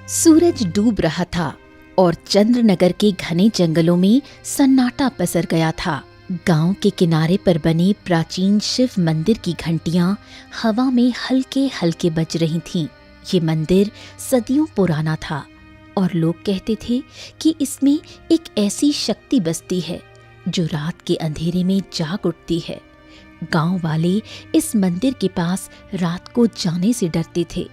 सूरज डूब रहा था और चंद्रनगर के घने जंगलों में सन्नाटा पसर गया था। गांव के किनारे पर बने प्राचीन शिव मंदिर की घंटियां हवा में हल्के हल्के बज रही थीं। ये मंदिर सदियों पुराना था और लोग कहते थे कि इसमें एक ऐसी शक्ति बसती है जो रात के अंधेरे में जाग उठती है। गांव वाले इस मंदिर के पास रात को जाने से डरते थे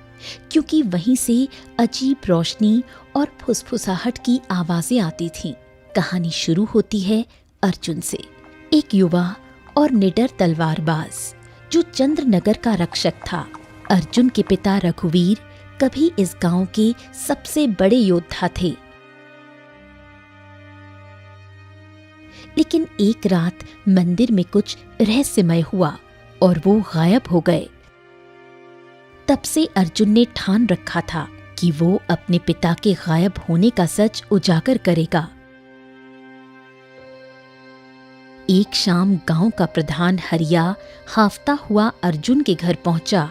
क्योंकि वहीं से अजीब रोशनी और फुसफुसाहट की आवाजें आती थीं। कहानी शुरू होती है अर्जुन से, एक युवा और निडर तलवारबाज जो चंद्रनगर का रक्षक था। अर्जुन के पिता रघुवीर कभी इस गांव के सबसे बड़े योद्धा थे। लेकिन एक रात मंदिर में कुछ रहस्यमय हुआ और वो गायब हो गए। तब से अर्जुन ने ठान रखा था कि वो अपने पिता के गायब होने का सच उजागर करेगा। एक शाम गांव का प्रधान हरिया हाफता हुआ अर्जुन के घर पहुंचा।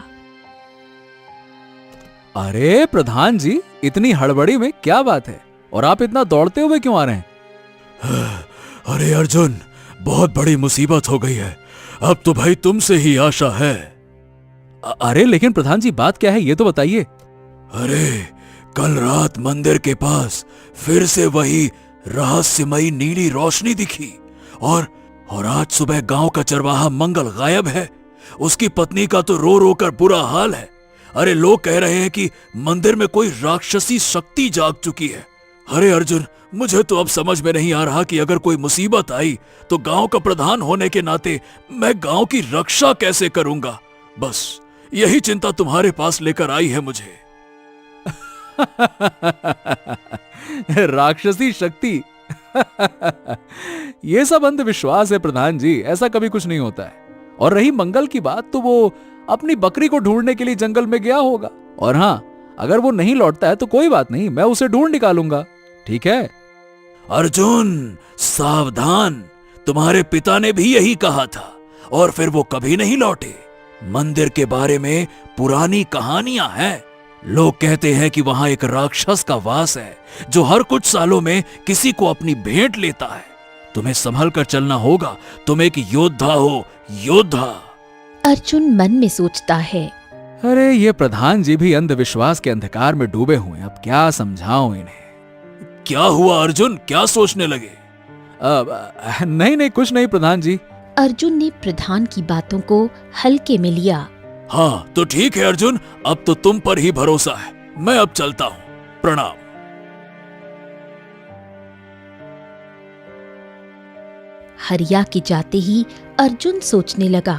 अरे प्रधान जी, इतनी हड़बड़ी में क्या बात है और आप इतना दौड़ते हुए क्यों आ रहे हैं? अरे अर्जुन, बहुत बड़ी मुसीबत हो गई है। अब तो भाई तुमसे ही आशा है। अरे लेकिन प्रधान जी, बात क्या है ये तो बताइए। अरे कल रात मंदिर के पास फिर से वही रहस्यमयी नीली रोशनी दिखी और आज सुबह गांव का चरवाहा मंगल गायब है। उसकी पत्नी का तो रो रो कर बुरा हाल है। अरे लोग कह रहे हैं कि मंदिर में कोई राक्षसी शक्ति जाग चुकी है। अरे अर्जुन, मुझे तो अब समझ में नहीं आ रहा कि अगर कोई मुसीबत आई तो गांव का प्रधान होने के नाते मैं गांव की रक्षा कैसे करूंगा। बस यही चिंता तुम्हारे पास लेकर आई है मुझे। राक्षसी शक्ति। ये सब अंधविश्वास है प्रधान जी, ऐसा कभी कुछ नहीं होता है। और रही मंगल की बात, तो वो अपनी बकरी को ढूंढने के लिए जंगल में गया होगा। और हाँ, अगर वो नहीं लौटता है तो कोई बात नहीं, मैं उसे ढूंढ निकालूंगा। ठीक है? अर्जुन सावधान, तुम्हारे पिता ने भी यही कहा था और फिर वो कभी नहीं लौटे। मंदिर के बारे में पुरानी कहानियां हैं। लोग कहते हैं कि वहां एक राक्षस का वास है जो हर कुछ सालों में किसी को अपनी भेंट लेता है। तुम्हें संभल कर चलना होगा, तुम एक योद्धा हो, योद्धा। अर्जुन मन में सोचता है, अरे ये प्रधान जी भी अंधविश्वास के अंधकार में डूबे हुए हैं, अब क्या समझाऊं इन्हें। क्या हुआ अर्जुन, क्या सोचने लगे? नहीं कुछ नहीं प्रधान जी। अर्जुन ने प्रधान की बातों को हल्के में लिया। हाँ तो ठीक है अर्जुन, अब तो तुम पर ही भरोसा है। मैं अब चलता हूं, प्रणाम। हरिया के जाते ही अर्जुन सोचने लगा,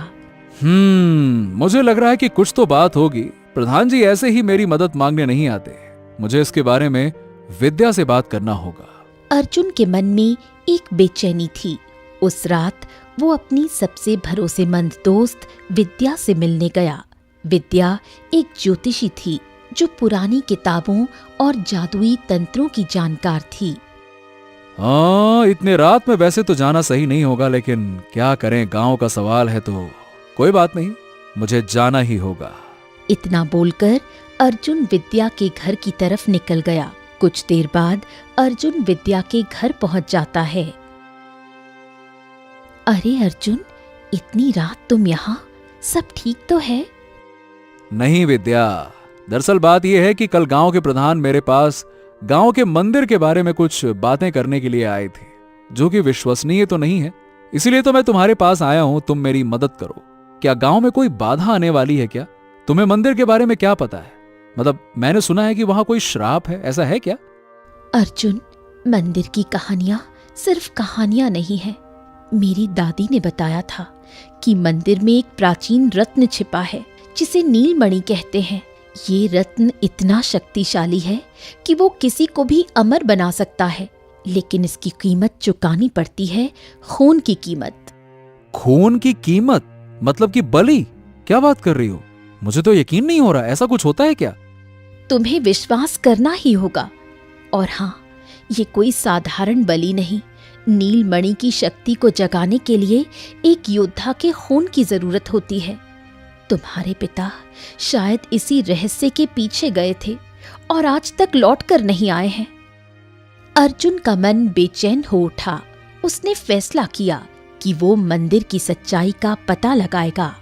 मुझे लग रहा है कि कुछ तो बात होगी। प्रधान जी ऐसे ही मेरी मदद मांगने नहीं आते। मुझे इसके बारे में विद्या से बात करना होगा। अर्जुन के मन में एक बेचैनी थी। उस रात वो अपनी सबसे भरोसेमंद दोस्त विद्या से मिलने गया। विद्या एक ज्योतिषी थी जो पुरानी किताबों और जादुई तंत्रों की जानकार थी। इतने रात में वैसे तो जाना सही नहीं होगा, लेकिन क्या करें, गांव का सवाल है तो कोई बात नहीं, मुझे जाना ही होगा। इतना बोलकर अर्जुन विद्या के घर की तरफ निकल गया। कुछ देर बाद अर्जुन विद्या के घर पहुंच जाता है। अरे अर्जुन, इतनी रात तुम यहाँ, सब ठीक तो है? नहीं विद्या, दरअसल बात यह है कि कल गांव के प्रधान मेरे पास गांव के मंदिर के बारे में कुछ बातें करने के लिए आए थे, जो कि विश्वसनीय तो नहीं है। इसीलिए तो मैं तुम्हारे पास आया हूं, तुम मेरी मदद करो। क्या गांव में कोई बाधा आने वाली है क्या? तुम्हें मंदिर के बारे में क्या पता है? मतलब मैंने सुना है कि वहां कोई श्राप है, ऐसा है क्या? अर्जुन, मंदिर की कहानियां सिर्फ कहानियां नहीं है। मेरी दादी ने बताया था कि मंदिर में एक प्राचीन रत्न छिपा है जिसे नीलमणि कहते हैं। ये रत्न इतना शक्तिशाली है कि वो किसी को भी अमर बना सकता है, लेकिन इसकी कीमत चुकानी पड़ती है, खून की कीमत। खून की कीमत? मतलब कि बलि? क्या बात कर रही हो? मुझे तो यकीन नहीं हो रहा, ऐसा कुछ होता है क्या? तुम्हें विश्वास करना ही होगा। और हाँ, ये कोई साधारण बलि नहीं। नीलमणि की शक्ति को जगाने के लिए एक योद्धा के खून की जरूरत होती है। तुम्हारे पिता शायद इसी रहस्य के पीछे गए थे और आज तक लौट कर नहीं आए हैं। अर्जुन का मन बेचैन हो उठा। उसने फैसला किया कि वो मंदिर की सच्चाई का पता लगाएगा।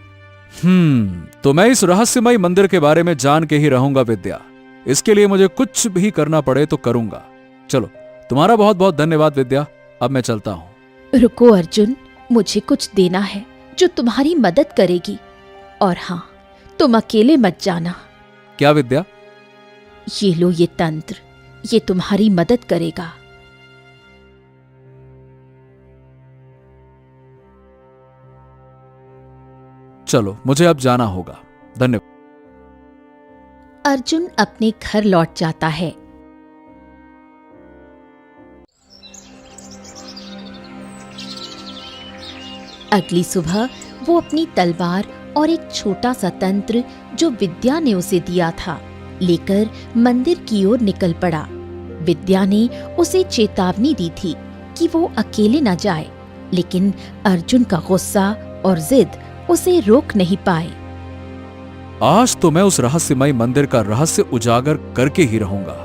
तो मैं इस रहस्यमय मंदिर के बारे में जान के ही रहूंगा विद्या। इसके लिए मुझे कुछ भी करना पड़े तो करूंगा। चलो, तुम्हारा बहुत बहुत धन्यवाद विद्या। अब मैं चलता हूं। रुको अर्जुन, मुझे कुछ देना है जो तुम्हारी मदद करेगी। और हाँ, तुम अकेले मत जाना। क्या विद्या? ये लो ये तंत्र, ये तुम्हारी मदद करेगा। चलो, मुझे अब जाना होगा। धन्यवाद। अर्जुन अपने घर लौट जाता है। अगली सुबह वो अपनी तलवार और एक छोटा सा तंत्र जो विद्या ने उसे दिया था लेकर मंदिर की ओर निकल पड़ा। विद्या ने उसे चेतावनी दी थी कि वो अकेले न जाए, लेकिन अर्जुन का गुस्सा और जिद उसे रोक नहीं पाए। आज तो मैं उस रहस्यमय मंदिर का रहस्य उजागर करके ही रहूंगा।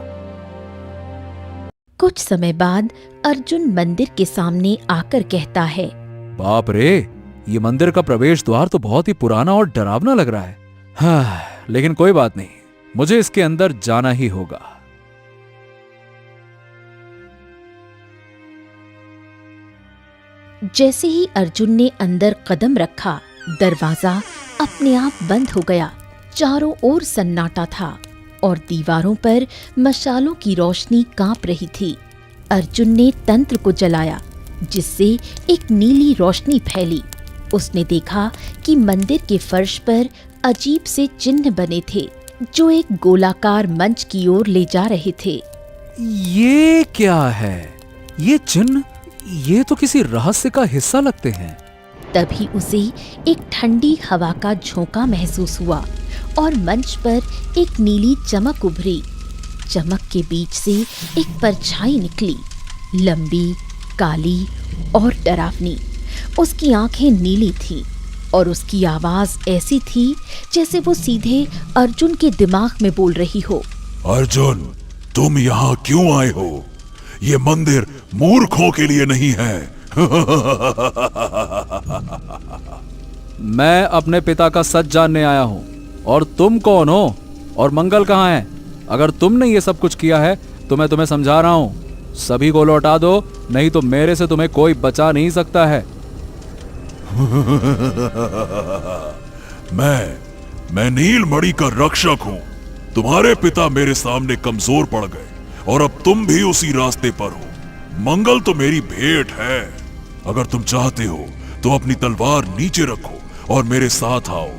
कुछ समय बाद अर्जुन मंदिर के सामने आकर कहता है, बाप रे, ये मंदिर का प्रवेश द्वार तो बहुत ही पुराना और डरावना लग रहा है। हाँ, लेकिन कोई बात नहीं, मुझे इसके अंदर जाना ही होगा। जैसे ही अर्जुन ने अंदर कदम रखा, दरवाजा अपने आप बंद हो गया। चारों ओर सन्नाटा था और दीवारों पर मशालों की रोशनी कांप रही थी। अर्जुन ने तंत्र को जलाया, जिससे एक नीली रोशनी फैली। उसने देखा कि मंदिर के फर्श पर अजीब से चिन्ह बने थे जो एक गोलाकार मंच की ओर ले जा रहे थे। ये क्या है? ये चिन्ह, ये तो किसी रहस्य का हिस्सा लगते हैं। तभी उसे एक ठंडी हवा का झोंका महसूस हुआ और मंच पर एक नीली चमक उभरी। चमक के बीच से एक परछाई निकली, लंबी, काली और डरावनी। उसकी आंखें नीली थीं और उसकी आवाज ऐसी थी जैसे वो सीधे अर्जुन के दिमाग में बोल रही हो। अर्जुन, तुम यहाँ क्यों आए हो? ये मंदिर मूर्खों के लिए नहीं है। मैं अपने पिता का सच जानने आया हूं। और तुम कौन हो? और मंगल कहाँ है? अगर तुमने ये सब कुछ किया है तो मैं तुम्हें समझा रहा हूं, सभी को लौटा दो, नहीं तो मेरे से तुम्हें कोई बचा नहीं सकता है। मैं नीलमणि का रक्षक हूं। तुम्हारे पिता मेरे सामने कमजोर पड़ गए और अब तुम भी उसी रास्ते पर हो। मंगल तो मेरी भेंट है। अगर तुम चाहते हो तो अपनी तलवार नीचे रखो और मेरे साथ आओ।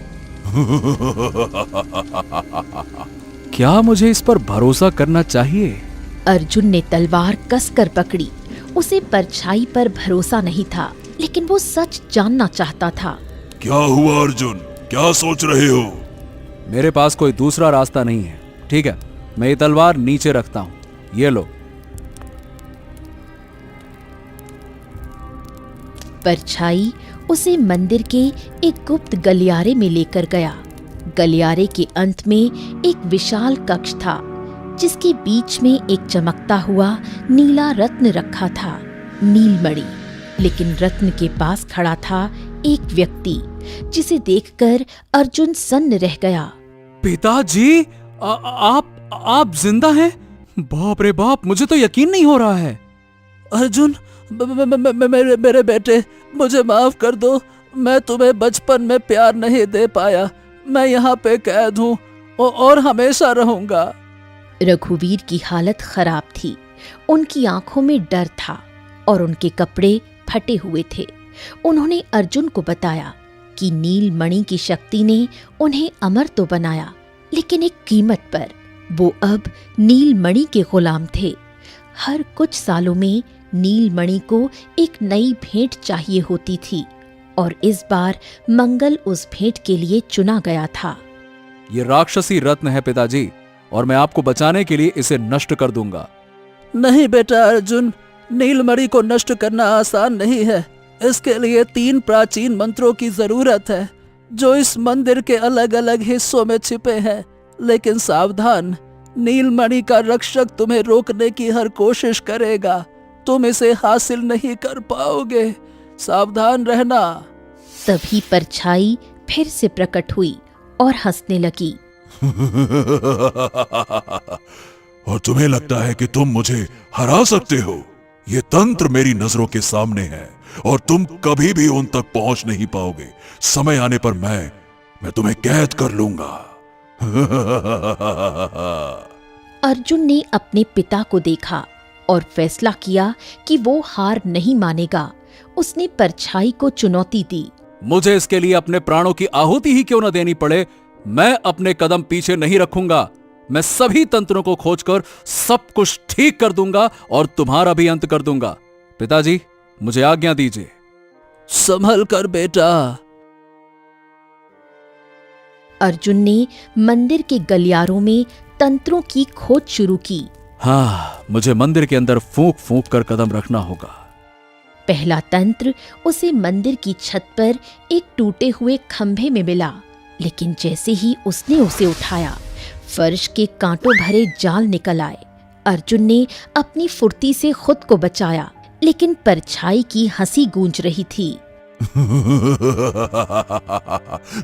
क्या मुझे इस पर भरोसा करना चाहिए? अर्जुन ने तलवार कसकर पकड़ी। उसे परछाई पर भरोसा नहीं था, लेकिन वो सच जानना चाहता था। क्या हुआ अर्जुन? क्या सोच रहे हो? मेरे पास कोई दूसरा रास्ता नहीं है। ठीक है, मैं ये तलवार नीचे रखता हूं, ये लो। परछाई उसे मंदिर के एक गुप्त गलियारे में लेकर गया। गलियारे के अंत में एक विशाल कक्ष था, जिसके बीच में एक चमकता हुआ नीला रत्न रखा था, नीलमणि। लेकिन रत्न के पास खड़ा था एक व्यक्ति, जिसे देखकर अर्जुन सन्न रह गया। पिताजी, आप जिंदा हैं? बाप रे बाप, मुझे तो यकीन नहीं हो रहा है। अर्जुन, मेरे बेटे, मुझे माफ कर दो। मैं तुम्हें बचपन में प्यार नहीं दे पाया। मैं यहाँ पे कैद हूँ और हमेशा रहूंगा। रघुवीर की हालत खराब थी। उनकी आंखों में डर था और उनके कपड़े फटे हुए थे। उन्होंने अर्जुन को बताया कि नीलमणि की शक्ति ने उन्हें अमर तो बनाया, लेकिन एक कीमत पर। वो अब नीलमणि के गुलाम थे। हर कुछ सालों में नीलमणि को एक नई भेंट चाहिए होती थी और इस बार मंगल उस भेंट के लिए चुना गया था। ये राक्षसी रत्न है पिताजी, और मैं आपको बचाने के लिए इसे नष्ट कर दूंगा। नहीं बेटा अर्जुन, नीलमणि को नष्ट करना आसान नहीं है। इसके लिए 3 प्राचीन मंत्रों की जरूरत है, जो इस मंदिर के अलग अलग हिस्सों में छिपे हैं। लेकिन सावधान, नीलमणि का रक्षक तुम्हें रोकने की हर कोशिश करेगा। तुम इसे हासिल नहीं कर पाओगे, सावधान रहना। तभी परछाई फिर से प्रकट हुई और हंसने लगी। और तुम्हें लगता है कि तुम मुझे हरा सकते हो? ये तंत्र मेरी नजरों के सामने है और तुम कभी भी उन तक पहुंच नहीं पाओगे। समय आने पर मैं तुम्हें कैद कर लूंगा। अर्जुन ने अपने पिता को देखा और फैसला किया कि वो हार नहीं मानेगा। उसने परछाई को चुनौती दी। मुझे इसके लिए अपने प्राणों की आहुति ही क्यों न देनी पड़े, मैं अपने कदम पीछे नहीं रखूंगा। मैं सभी तंत्रों को खोजकर सब कुछ ठीक कर दूंगा और तुम्हारा भी अंत कर दूंगा। पिताजी, मुझे आज्ञा दीजिए। संभल कर बेटा। अर्जुन ने मंदिर के गलियारों में तंत्रों की खोज शुरू की। हाँ, मुझे मंदिर के अंदर फूंक फूंक कर कदम रखना होगा। पहला तंत्र उसे मंदिर की छत पर एक टूटे हुए खंभे में मिला, लेकिन जैसे ही उसने उसे उठाया, फर्श के कांटों भरे जाल निकल आए। अर्जुन ने अपनी फुर्ती से खुद को बचाया, लेकिन परछाई की हंसी गूंज रही थी।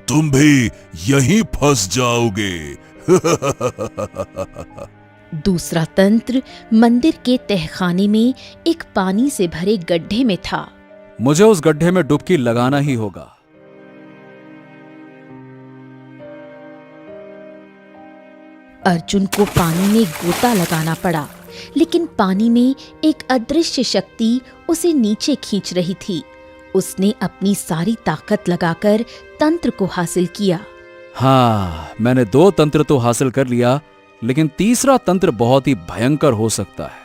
तुम भी यहीं फंस जाओगे। दूसरा तंत्र मंदिर के तहखाने में एक पानी से भरे गड्ढे में था। मुझे उस गड्ढे में डुबकी लगाना ही होगा। अर्जुन को पानी में गोता लगाना पड़ा, लेकिन पानी में एक अदृश्य शक्ति उसे नीचे खींच रही थी। उसने अपनी सारी ताकत लगाकर तंत्र को हासिल किया। हाँ, मैंने 2 तंत्र तो हासिल कर लिया, लेकिन तीसरा तंत्र बहुत ही भयंकर हो सकता है।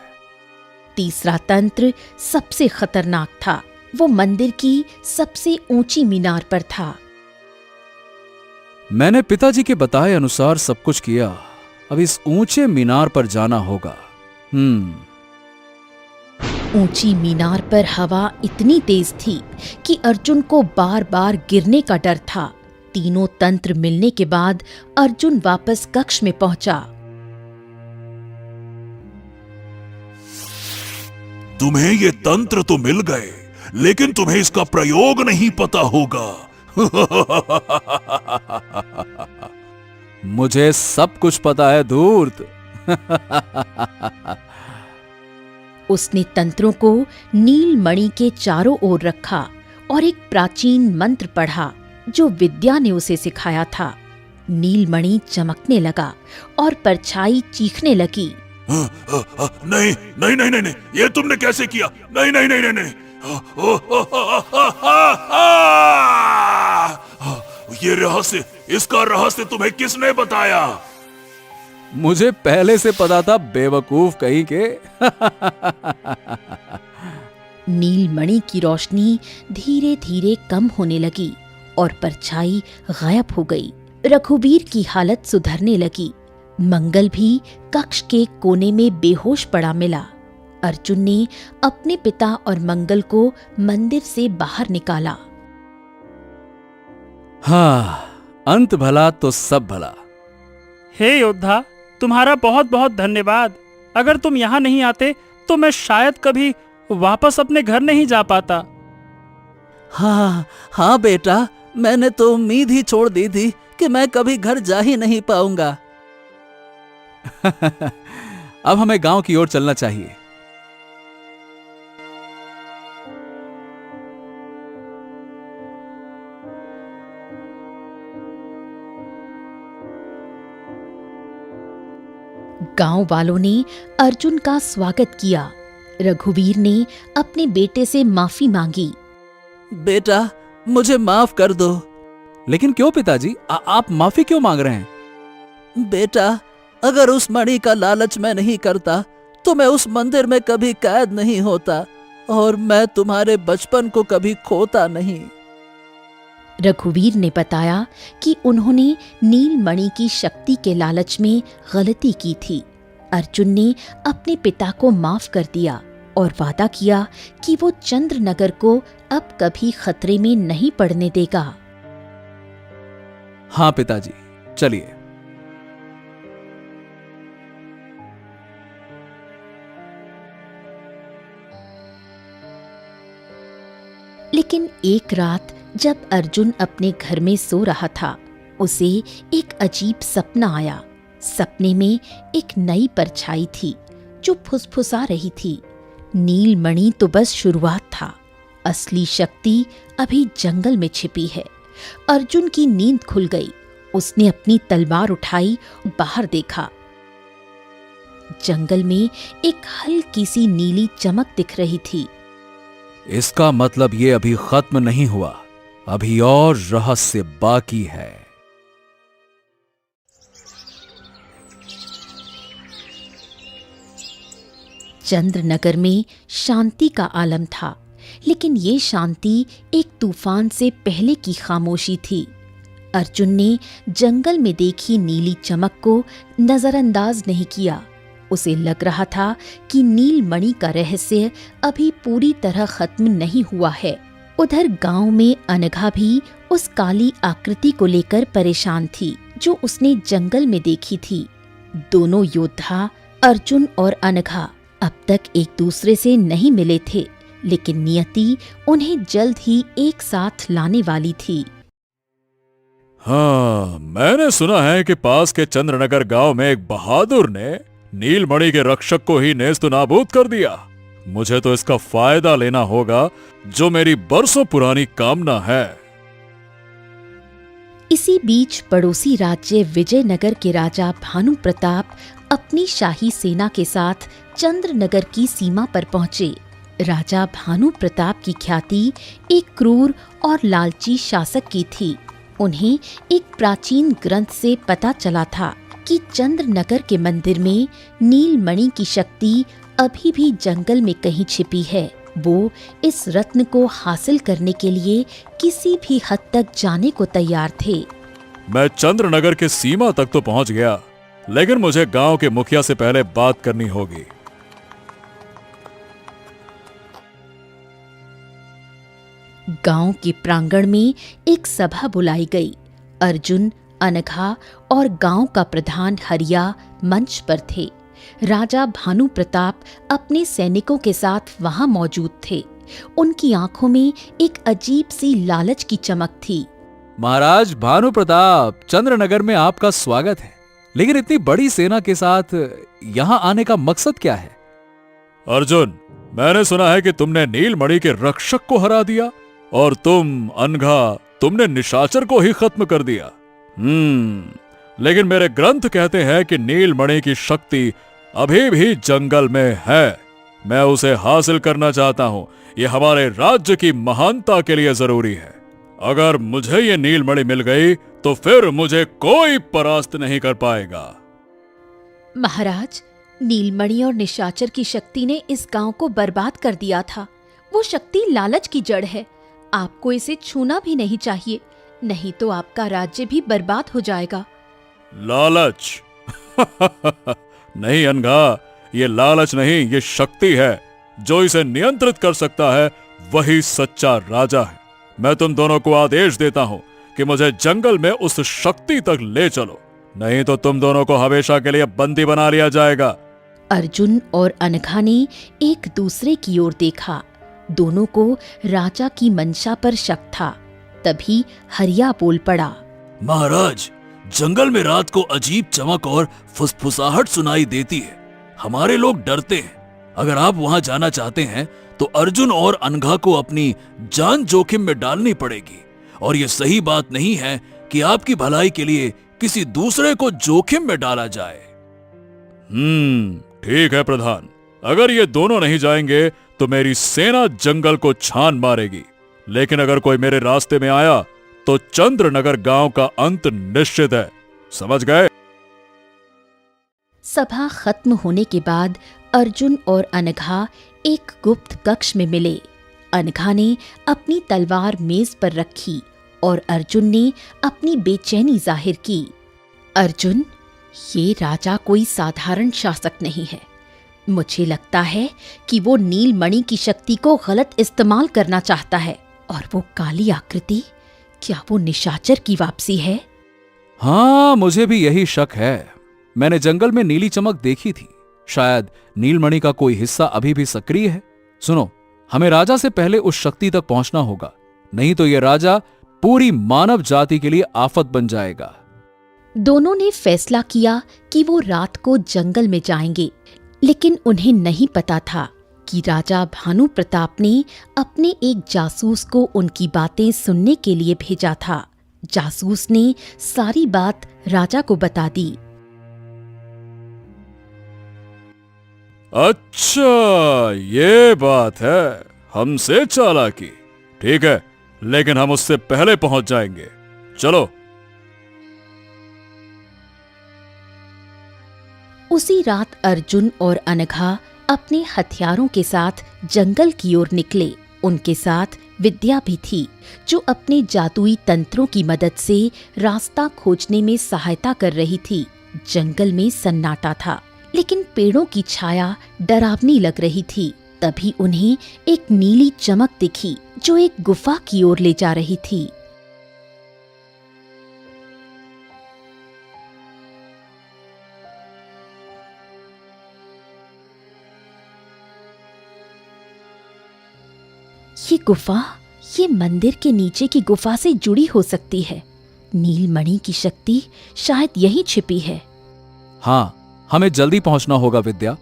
तीसरा तंत्र सबसे खतरनाक था। वो मंदिर की सबसे ऊंची मीनार पर था। मैंने पिताजी के बताए अनुसार सब कुछ किया। अब इस ऊंचे मीनार पर जाना होगा। ऊंची मीनार पर हवा इतनी तेज थी कि अर्जुन को बार बार गिरने का डर था। तीनों तंत्र मिलने के बाद अर्जुन वापस कक्ष में पहुंचा। तुम्हें ये तंत्र तो मिल गए, लेकिन तुम्हें इसका प्रयोग नहीं पता होगा। मुझे सब कुछ पता है धूर्त। उसने तंत्रों को नीलमणि के चारों ओर रखा और एक प्राचीन मंत्र पढ़ा जो विद्या ने उसे सिखाया था। नीलमणि चमकने लगा और परछाई चीखने लगी। नहीं नहीं नहीं नहीं नहीं, ये तुमने कैसे किया? नहीं नहीं नहीं नहीं नहीं। ये रहस्य, इसका रहस्य तुम्हें किसने बताया? मुझे पहले से पता था, बेवकूफ कहीं के। नीलमणि की रोशनी धीरे धीरे कम होने लगी और परछाई गायब हो गई। रघुवीर की हालत सुधरने लगी। मंगल भी कक्ष के कोने में बेहोश पड़ा मिला। अर्जुन ने अपने पिता और मंगल को मंदिर से बाहर निकाला। हाँ, अंत भला तो सब भला। हे योद्धा, तुम्हारा बहुत बहुत धन्यवाद। अगर तुम यहाँ नहीं आते तो मैं शायद कभी वापस अपने घर नहीं जा पाता। हाँ बेटा, मैंने तो उम्मीद ही छोड़ दी थी कि मैं कभी घर जा ही नहीं पाऊंगा। अब हमें गांव की ओर चलना चाहिए। गांव वालों ने अर्जुन का स्वागत किया। रघुवीर ने अपने बेटे से माफी मांगी। बेटा, मुझे माफ कर दो। लेकिन क्यों पिताजी, आप माफी क्यों मांग रहे हैं? बेटा, अगर उस मणि का लालच मैं नहीं करता तो मैं उस मंदिर में कभी कैद नहीं होता और मैं तुम्हारे बचपन को कभी खोता नहीं। रघुवीर ने बताया कि उन्होंने नीलमणि की शक्ति के लालच में गलती की थी। अर्जुन ने अपने पिता को माफ कर दिया और वादा किया कि वो चंद्रनगर को अब कभी खतरे में नहीं पड़ने देगा। हाँ पिताजी, चलिए। लेकिन एक रात जब अर्जुन अपने घर में सो रहा था, उसे एक अजीब सपना आया। सपने में एक नई परछाई थी जो फुसफुसा रही थी। नीलमणि तो बस शुरुआत था, असली शक्ति अभी जंगल में छिपी है। अर्जुन की नींद खुल गई। उसने अपनी तलवार उठाई, बाहर देखा। जंगल में एक हल्की सी नीली चमक दिख रही थी। इसका मतलब ये अभी खत्म नहीं हुआ, अभी और रहस्य बाकी है। चंद्रनगर में शांति का आलम था, लेकिन ये शांति एक तूफान से पहले की खामोशी थी। अर्जुन ने जंगल में देखी नीली चमक को नजरअंदाज नहीं किया। उसे लग रहा था कि नीलमणि का रहस्य अभी पूरी तरह खत्म नहीं हुआ है। उधर गांव में अनघा भी उस काली आकृति को लेकर परेशान थी जो उसने जंगल में देखी थी। दोनों योद्धा अर्जुन और अनघा अब तक एक दूसरे से नहीं मिले थे, लेकिन नियति उन्हें जल्द ही एक साथ लाने वाली थी। हाँ, मैंने सुना है कि पास के चंद्रनगर गांव में एक बहादुर ने नीलमणि के रक्षक को ही नेस्त नाबूद कर दिया। मुझे तो इसका फायदा लेना होगा, जो मेरी बरसों पुरानी कामना है। इसी बीच पड़ोसी राज्य विजयनगर के राजा भानु प्रताप अपनी शाही सेना के साथ चंद्रनगर की सीमा पर पहुंचे। राजा भानु प्रताप की ख्याति एक क्रूर और लालची शासक की थी। उन्हें एक प्राचीन ग्रंथ से पता चला था कि चंद्रनगर के मंदिर में नीलमणि की शक्ति अभी भी जंगल में कहीं छिपी है। वो इस रत्न को हासिल करने के लिए किसी भी हद तक जाने को तैयार थे। मैं चंद्रनगर के सीमा तक तो पहुंच गया, लेकिन मुझे गांव के मुखिया से पहले बात करनी होगी। गांव के प्रांगण में एक सभा बुलाई गई। अर्जुन, अनघा और गांव का प्रधान हरिया मंच पर थे। राजा भानु प्रताप अपने सैनिकों के साथ वहां मौजूद थे। उनकी आंखों में एक अजीब सी लालच की चमक थी। महाराज भानु प्रताप, चंद्रनगर में आपका स्वागत है, लेकिन इतनी बड़ी सेना के साथ यहां आने का मकसद क्या है? अर्जुन, मैंने सुना है कि तुमने नीलमणि के रक्षक को हरा दिया और तुम अनघा, तुमने निशाचर को ही खत्म कर दिया। लेकिन मेरे ग्रंथ कहते हैं कि नीलमणि की शक्ति अभी भी जंगल में है। मैं उसे हासिल करना चाहता हूं। यह हमारे राज्य की महानता के लिए जरूरी है। अगर मुझे ये नीलमणि मिल गई तो फिर मुझे कोई परास्त नहीं कर पाएगा। महाराज, नीलमणि और निशाचर की शक्ति ने इस गांव को बर्बाद कर दिया था। वो शक्ति लालच की जड़ है। आपको इसे छूना भी नहीं चाहिए, नहीं तो आपका राज्य भी बर्बाद हो जाएगा। लालच? नहीं अनघा, ये लालच नहीं, ये शक्ति है। जो इसे नियंत्रित कर सकता है वही सच्चा राजा है। मैं तुम दोनों को आदेश देता हूं कि मुझे जंगल में उस शक्ति तक ले चलो, नहीं तो तुम दोनों को हमेशा के लिए बंदी बना लिया जाएगा। अर्जुन और अनघा ने एक दूसरे की ओर देखा। दोनों को राजा की मंशा पर शक था। तभी हरिया बोल पड़ा। महाराज, जंगल में रात को अजीब चमक और फुसफुसाहट सुनाई देती है। हमारे लोग डरते हैं। अगर आप वहां जाना चाहते हैं तो अर्जुन और अनघा को अपनी जान जोखिम में डालनी पड़ेगी। और ये सही बात नहीं है कि आपकी भलाई के लिए किसी दूसरे को जोखिम में डाला जाए। ठीक है प्रधान, अगर ये दोनों नहीं जाएंगे तो मेरी सेना जंगल को छान मारेगी। लेकिन अगर कोई मेरे रास्ते में आया तो चंद्रनगर गांव का अंत निश्चित है। समझ गए? सभा खत्म होने के बाद अर्जुन और अनघा एक गुप्त कक्ष में मिले। अनघा ने अपनी तलवार मेज पर रखी और अर्जुन ने अपनी बेचैनी जाहिर की। अर्जुन, ये राजा कोई साधारण शासक नहीं है। मुझे लगता है कि वो नीलमणि की शक्ति को गलत इस्तेमाल करना चाहता है। और वो काली आकृति, क्या वो निशाचर की वापसी है? हाँ, मुझे भी यही शक है। मैंने जंगल में नीली चमक देखी थी। शायद नीलमणि का कोई हिस्सा अभी भी सक्रिय है। सुनो, हमें राजा से पहले उस शक्ति तक पहुंचना होगा, नहीं तो यह राजा पूरी मानव जाति के लिए आफत बन जाएगा। दोनों ने फैसला किया कि वो रात को जंगल में जाएंगे, लेकिन उन्हें नहीं पता था कि राजा भानु प्रताप ने अपने एक जासूस को उनकी बातें सुनने के लिए भेजा था। जासूस ने सारी बात राजा को बता दी। अच्छा, ये बात है, हमसे चालाकी। ठीक है, लेकिन हम उससे पहले पहुंच जाएंगे। चलो। उसी रात अर्जुन और अनघा अपने हथियारों के साथ जंगल की ओर निकले। उनके साथ विद्या भी थी, जो अपने जादुई तंत्रों की मदद से रास्ता खोजने में सहायता कर रही थी। जंगल में सन्नाटा था, लेकिन पेड़ों की छाया डरावनी लग रही थी। तभी उन्हें एक नीली चमक दिखी, जो एक गुफा की ओर ले जा रही थी। ये गुफा, ये मंदिर के नीचे की गुफा से जुड़ी हो सकती है। नीलमणि की शक्ति शायद यहीं छिपी है। हाँ, हमें जल्दी पहुंचना होगा विद्या।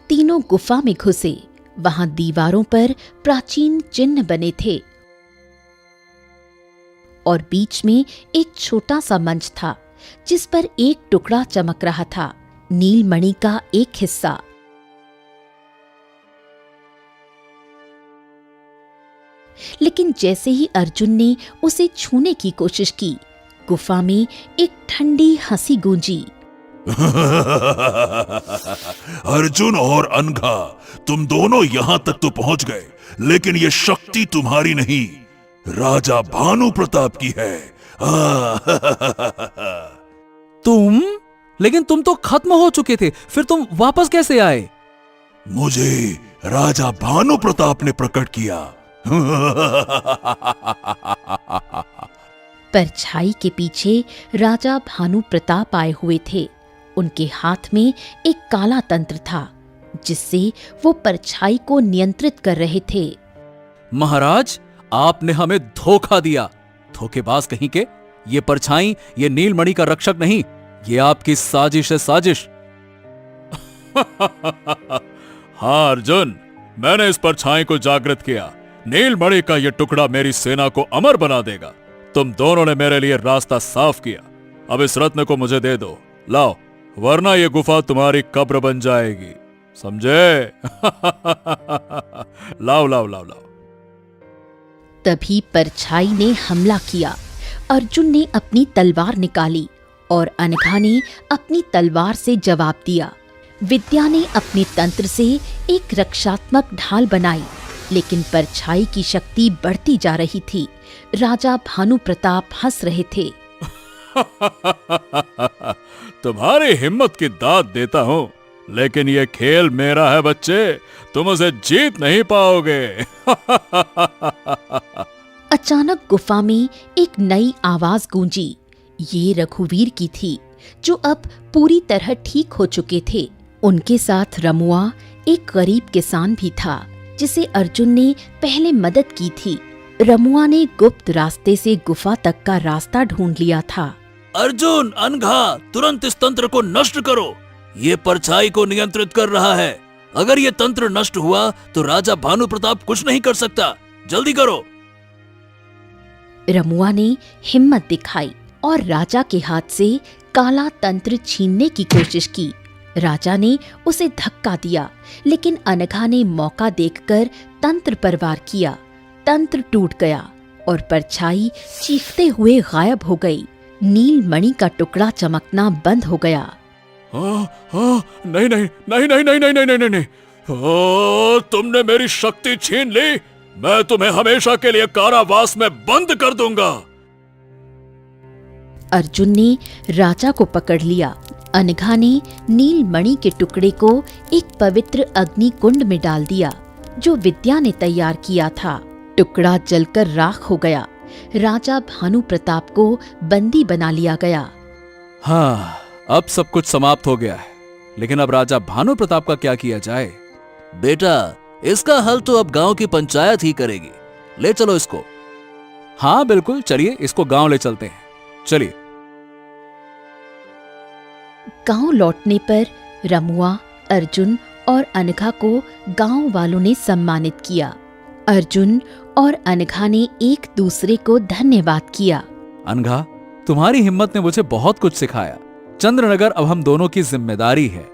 तीनों गुफा में घुसे। वहां दीवारों पर प्राचीन चिन्ह बने थे और बीच में एक छोटा सा मंच था, जिस पर एक टुकड़ा चमक रहा था, नीलमणि का एक हिस्सा। लेकिन जैसे ही अर्जुन ने उसे छूने की कोशिश की, गुफा में एक ठंडी हंसी गूंजी। अर्जुन और अनघा, तुम दोनों यहां तक तो पहुंच गए, लेकिन ये शक्ति तुम्हारी नहीं, राजा भानु प्रताप की है। तुम? लेकिन तुम तो खत्म हो चुके थे, फिर तुम वापस कैसे आए? मुझे राजा भानु प्रताप ने प्रकट किया। परछाई के पीछे राजा भानु प्रताप आए हुए थे। उनके हाथ में एक काला तंत्र था, जिससे वो परछाई को नियंत्रित कर रहे थे। महाराज, आपने हमें धोखा दिया। धोखेबाज कहीं के। ये परछाई, ये नीलमणि का रक्षक नहीं, ये आपकी साजिश है, साजिश। हाँ अर्जुन, मैंने इस परछाई को जागृत किया। नीलमणि का यह टुकड़ा मेरी सेना को अमर बना देगा। तुम दोनों ने मेरे लिए रास्ता साफ किया। अब इस रत्न को मुझे दे दो, लाओ, वरना यह गुफा तुम्हारी कब्र बन जाएगी, समझे? लाओ लाओ लाओ लाओ। तभी परछाई ने हमला किया। अर्जुन ने अपनी तलवार निकाली और अनघा ने अपनी तलवार से जवाब दिया। विद्या ने अपने तंत्र से एक रक्षात्मक ढाल बनाई, लेकिन परछाई की शक्ति बढ़ती जा रही थी। राजा भानु प्रताप हंस रहे थे। तुम्हारी हिम्मत की दाद देता हूं, लेकिन यह खेल मेरा है बच्चे, तुम उसे जीत नहीं पाओगे। अचानक गुफा में एक नई आवाज गूंजी। ये रघुवीर की थी, जो अब पूरी तरह ठीक हो चुके थे। उनके साथ रमुआ, एक गरीब किसान भी था, जिसे अर्जुन ने पहले मदद की थी। रमुआ ने गुप्त रास्ते से गुफा तक का रास्ता ढूंढ लिया था। अर्जुन, अनघा, तुरंत इस तंत्र को नष्ट करो। ये परछाई को नियंत्रित कर रहा है। अगर ये तंत्र नष्ट हुआ तो राजा भानु प्रताप कुछ नहीं कर सकता। जल्दी करो। रमुआ ने हिम्मत दिखाई और राजा के हाथ से काला तंत्र छीनने की कोशिश की। राजा ने उसे धक्का दिया, लेकिन अनघा ने मौका देखकर तंत्र पर वार किया। तंत्र टूट गया और परछाई चीखते हुए गायब हो गई। नीलमणि का टुकड़ा चमकना बंद हो गया। नहीं नहीं नहीं नहीं नहीं नहीं नहीं नहीं नहीं। तुमने मेरी शक्ति छीन ली। मैं तुम्हें हमेशा के लिए कारावास में बंद कर दूंगा। अर्जुन ने राजा को पकड़ लिया। अनघा ने नीलमणि के टुकड़े को एक पवित्र अग्नि कुंड में डाल दिया, जो विद्या ने तैयार किया था। टुकड़ा जलकर राख हो गया। राजा भानु प्रताप को बंदी बना लिया गया। हाँ, अब सब कुछ समाप्त हो गया है, लेकिन अब राजा भानु प्रताप का क्या किया जाए? बेटा, इसका हल तो अब गांव की पंचायत ही करेगी। ले चलो इसको। हाँ बिल्कुल, चलिए इसको गांव ले चलते हैं। चलिए। गांव लौटने पर रमुआ, अर्जुन और अनघा को गांव वालों ने सम्मानित किया। अर्जुन और अनघा ने एक दूसरे को धन्यवाद किया। अनघा, तुम्हारी हिम्मत ने मुझे बहुत कुछ सिखाया। चंद्रनगर अब हम दोनों की जिम्मेदारी है।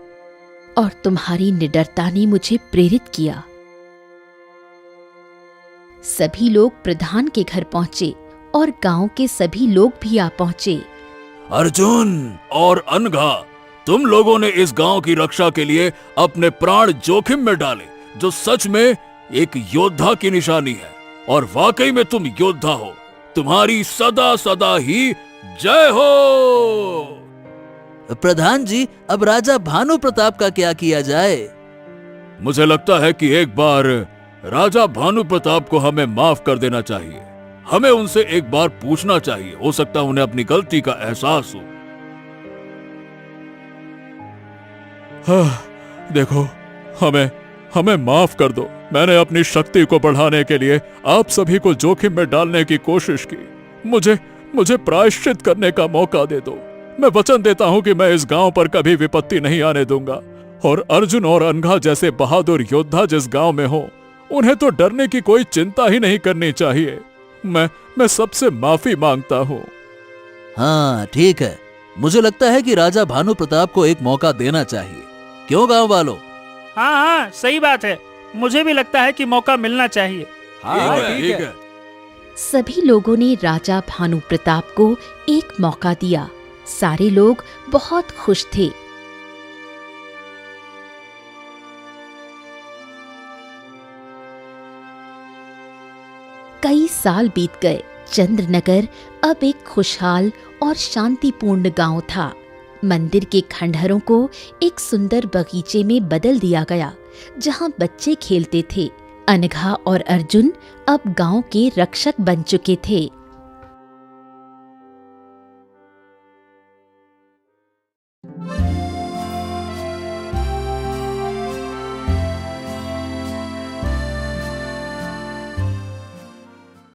और तुम्हारी निडरता ने मुझे प्रेरित किया। सभी लोग प्रधान के घर पहुंचे और गांव के सभी लोग भी आ पहुंचे। अर्जुन और अनघा, तुम लोगों ने इस गांव की रक्षा के लिए अपने प्राण जोखिम में डाले, जो सच में एक योद्धा की निशानी है। और वाकई में तुम योद्धा हो। तुम्हारी सदा सदा ही जय हो। प्रधान जी, अब राजा भानु प्रताप का क्या किया जाए? मुझे लगता है कि एक बार राजा भानु प्रताप को हमें माफ कर देना चाहिए। हमें उनसे एक बार पूछना चाहिए, हो सकता है उन्हें अपनी गलती का एहसास हो। देखो, हमें माफ कर दो। मैंने अपनी शक्ति को बढ़ाने के लिए आप सभी को जोखिम में डालने की कोशिश की। मुझे प्रायश्चित करने का मौका दे दो। मैं वचन देता हूं कि मैं इस गांव पर कभी विपत्ति नहीं आने दूंगा। और अर्जुन और अनघा जैसे बहादुर योद्धा जिस गांव में हो, उन्हें तो डरने की कोई चिंता ही नहीं करनी चाहिए। मैं सबसे माफी मांगता हूं। हाँ ठीक है, मुझे लगता है कि राजा भानु प्रताप को एक मौका देना चाहिए। क्यों गांव वालों? हाँ हाँ, सही बात है। मुझे भी लगता है कि मौका मिलना चाहिए। हाँ ठीक है। सभी लोगों ने राजा भानु प्रताप को एक मौका दिया। सारे लोग बहुत खुश थे। कई साल बीत गए। चंद्रनगर अब एक खुशहाल और शांतिपूर्ण गांव था। मंदिर के खंडहरों को एक सुंदर बगीचे में बदल दिया गया, जहां बच्चे खेलते थे। अनघा और अर्जुन अब गांव के रक्षक बन चुके थे।